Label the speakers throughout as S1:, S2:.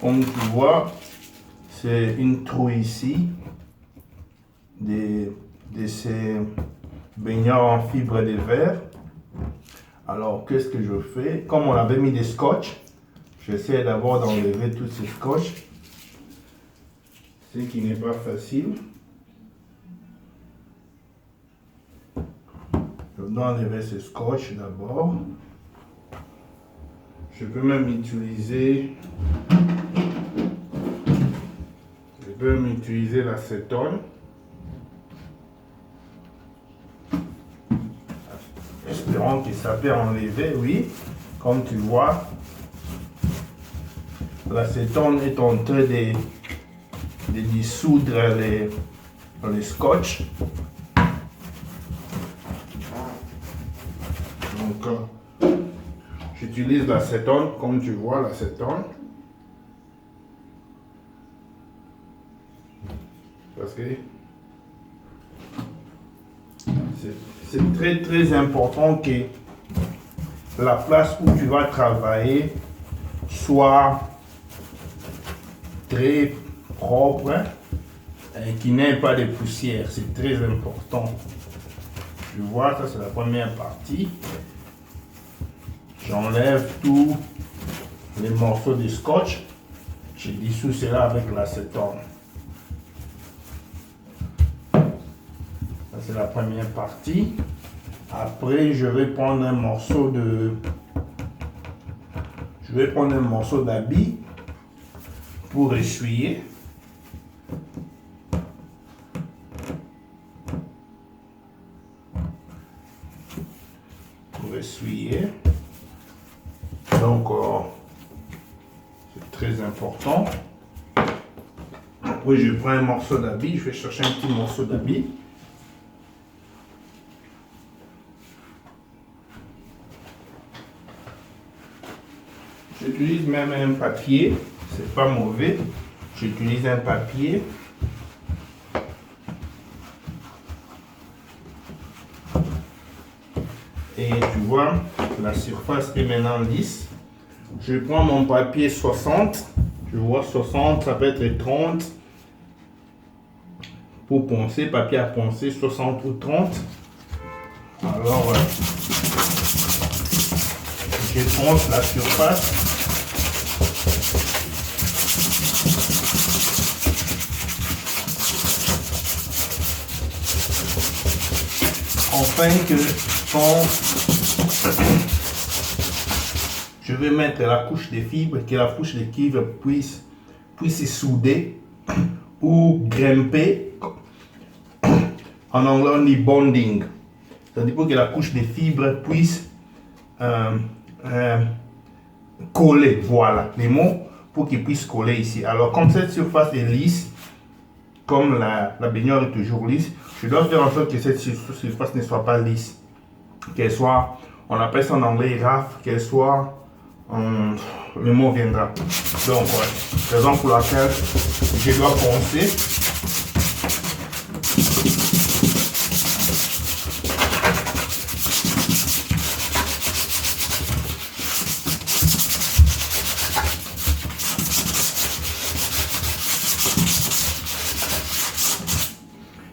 S1: Comme tu vois, c'est une trouille ici de ces baigneurs en fibre de verre. Alors, qu'est-ce que je fais? Comme on avait mis des scotch, j'essaie d'abord d'enlever tous ces scotch, ce qui n'est pas facile. Je dois enlever ce scotch d'abord. Je peux même utiliser l'acétone. Espérons que ça peut enlever, oui. Comme tu vois, l'acétone est en train de dissoudre les scotch. Donc, j'utilise l'acétone, comme tu vois, l'acétone. Parce que c'est très très important que la place où tu vas travailler soit très propre et qu'il n'y ait pas de poussière. C'est très important. Tu vois, ça c'est la première partie. J'enlève tous les morceaux de scotch. Je dissous cela avec l'acétone. Ça c'est la première partie. Après, je vais prendre un morceau d'habit pour essuyer. Donc, c'est très important. Après, je prends un morceau d'habit. Je vais chercher un petit morceau d'habit. J'utilise même un papier. C'est pas mauvais. J'utilise un papier. Et tu vois, la surface est maintenant lisse. Je prends mon papier 60. Je vois 60, ça peut être 30. Pour poncer, papier à poncer, 60 ou 30. Alors, je ponce la surface. Afin que je vais mettre la couche de fibres, que la couche de fibres puisse se souder ou grimper. En anglais on dit bonding. C'est-à-dire pour que la couche de fibres puisse coller, voilà les mots, pour qu'il puisse coller ici. Alors comme cette surface est lisse, comme la baignoire est toujours lisse, je dois faire en sorte que cette surface ne soit pas lisse. Qu'elle soit, on appelle ça en anglais rough, qu'elle soit, le mot viendra. Donc, raison pour laquelle je dois poncer.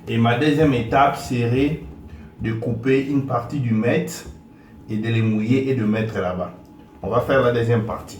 S1: Et ma deuxième étape serait de couper une partie du mètre et de les mouiller et de mettre là-bas. On va faire la deuxième partie.